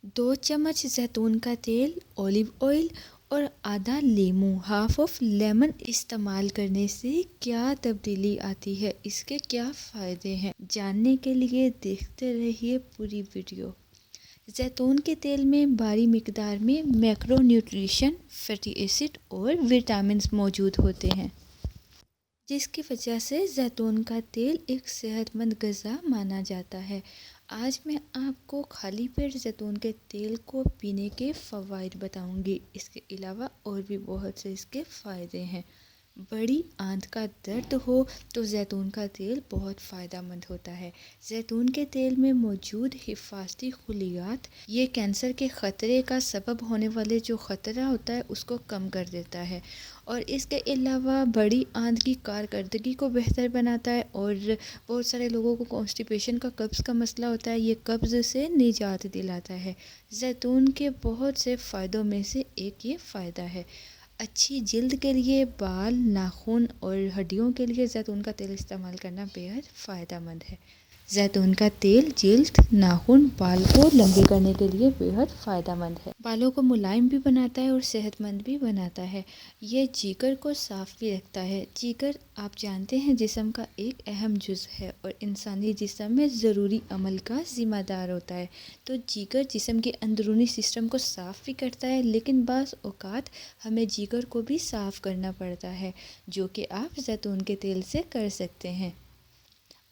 2 चम्मच जैतून का तेल, ऑलिव ऑयल और आधा लीमू हाफ ऑफ लेमन इस्तेमाल करने से क्या तब्दीली आती है, इसके क्या फ़ायदे हैं, जानने के लिए देखते रहिए पूरी वीडियो। जैतून के तेल में भारी मिकदार में मैक्रोन्यूट्रिशन, फैटी एसिड और विटामिन्स मौजूद होते हैं, जिसकी वजह से जैतून का तेल एक सेहतमंद ग़िज़ा माना जाता है। आज मैं आपको खाली पेट जैतून के तेल को पीने के फ़वाइद बताऊंगी। इसके अलावा और भी बहुत से इसके फ़ायदे हैं। बड़ी आंत का दर्द हो तो जैतून का तेल बहुत फ़ायदेमंद होता है। जैतून के तेल में मौजूद हिफाजती खुलियात ये कैंसर के ख़तरे का सबब होने वाले जो ख़तरा होता है उसको कम कर देता है, और इसके अलावा बड़ी आंत की कारकर्दगी को बेहतर बनाता है। और बहुत सारे लोगों को कॉन्स्टिपेशन का, कब्ज़ का मसला होता है, ये कब्ज़ से निजात दिलाता है। जैतून के बहुत से फ़ायदों में से एक ये फ़ायदा है। अच्छी जिल्द के लिए, बाल, नाखून और हड्डियों के लिए जैतून का तेल इस्तेमाल करना बेहद फ़ायदेमंद है। जैतून का तेल जिल्द, नाखून, बाल को लंबे करने के लिए बेहद फ़ायदेमंद है। बालों को मुलायम भी बनाता है और सेहतमंद भी बनाता है। ये जिगर को साफ़ भी रखता है। जिगर आप जानते हैं जिस्म का एक अहम जुज़ है और इंसानी जिस्म में ज़रूरी अमल का ज़िम्मेदार होता है। तो जिगर जिस्म के अंदरूनी सिस्टम को साफ़ भी करता है, लेकिन बाज़ औक़ात हमें जिगर को भी साफ़ करना पड़ता है, जो कि आप जैतून के तेल से कर सकते हैं।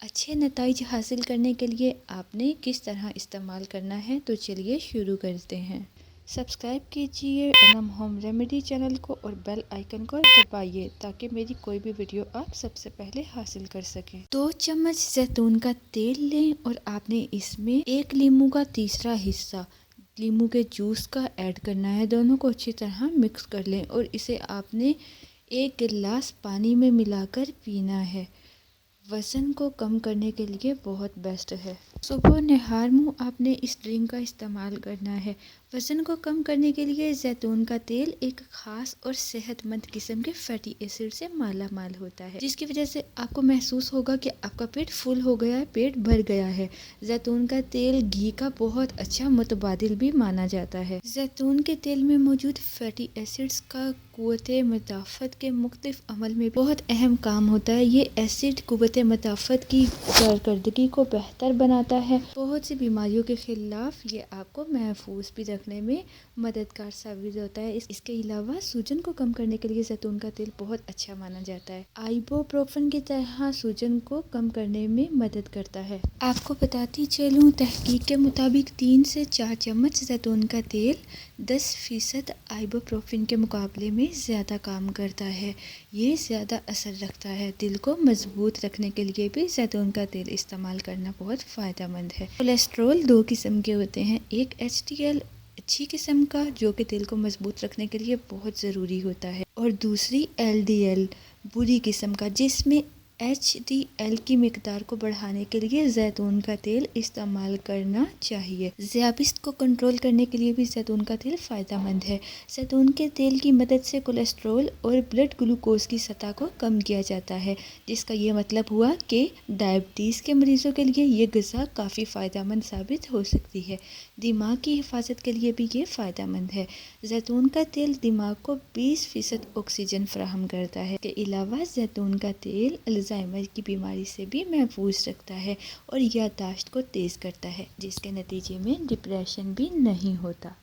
अच्छे नताइज हासिल करने के लिए आपने किस तरह इस्तेमाल करना है, तो चलिए शुरू करते हैं। सब्सक्राइब कीजिए अनम होम रेमेडी चैनल को और बेल आइकन को दबाइए ताकि मेरी कोई भी वीडियो आप सबसे पहले हासिल कर सकें। 2 चम्मच जैतून का तेल लें और आपने इसमें एक लीमू का तीसरा हिस्सा लीमू के जूस का ऐड करना है। दोनों को अच्छी तरह मिक्स कर लें और इसे आपने 1 गिलास पानी में मिलाकर पीना है। वज़न को कम करने के लिए बहुत बेस्ट है। सुबह नहार मुँह आपने इस ड्रिंक का इस्तेमाल करना है। वज़न को कम करने के लिए जैतून का तेल एक ख़ास और सेहतमंद किस्म के फैटी एसिड से माला माल होता है, जिसकी वजह से आपको महसूस होगा कि आपका पेट फुल हो गया है, पेट भर गया है। जैतून का तेल घी का बहुत अच्छा मुतबादिल भी माना जाता है। जैतून के तेल में मौजूद फैटी एसिड्स का क़ुव्वते मदाफ़त के मुख्तलिफ अमल में बहुत अहम काम होता है। ये एसिड क़ुव्वते मदाफ़त की कारकर्दगी को बेहतर बनाता है। बहुत सी बीमारियों के ख़िलाफ़ ये आपको महफूज भी रखने में मददगार साबित होता है। इसके अलावा सूजन को कम करने के लिए जैतून का तेल बहुत अच्छा माना जाता है। आइबोप्रोफेन की तरह सूजन को कम करने में मदद करता है। आपको बताती चलूँ, तहकीक के मुताबिक 3 से 4 चम्मच जैतून का तेल 10% आइबोप्रोफेन के मुकाबले में ज़्यादा काम करता है। ये ज़्यादा असर रखता है। दिल को मजबूत रखने के लिए भी जैतून का तेल इस्तेमाल करना बहुत फ़ायदेमंद है। कोलेस्ट्रॉल 2 किस्म के होते हैं। एक HDL अच्छी किस्म का, जो कि दिल को मजबूत रखने के लिए बहुत ज़रूरी होता है, और दूसरी LDL बुरी किस्म का, जिसमें HDL की मिकदार को बढ़ाने के लिए जैतून का तेल इस्तेमाल करना चाहिए। ज़ियाबिस्त को कंट्रोल करने के लिए भी जैतून का तेल फ़ायदेमंद है। जैतून के तेल की मदद से कोलेस्ट्रॉल और ब्लड ग्लूकोज की सतह को कम किया जाता है, जिसका ये मतलब हुआ कि डायबिटीज़ के मरीज़ों के लिए ये ग़िज़ा काफ़ी फ़ायदेमंद साबित हो सकती है। दिमाग की हिफाजत के लिए भी ये फ़ायदेमंद है। जैतून का तेल दिमाग को 20% ऑक्सीजन फराहम करता है। इसके अलावा जैतून का तेल अल्ज़ाइमर की बीमारी से भी महफूज रखता है और याददाश्त को तेज़ करता है, जिसके नतीजे में डिप्रेशन भी नहीं होता।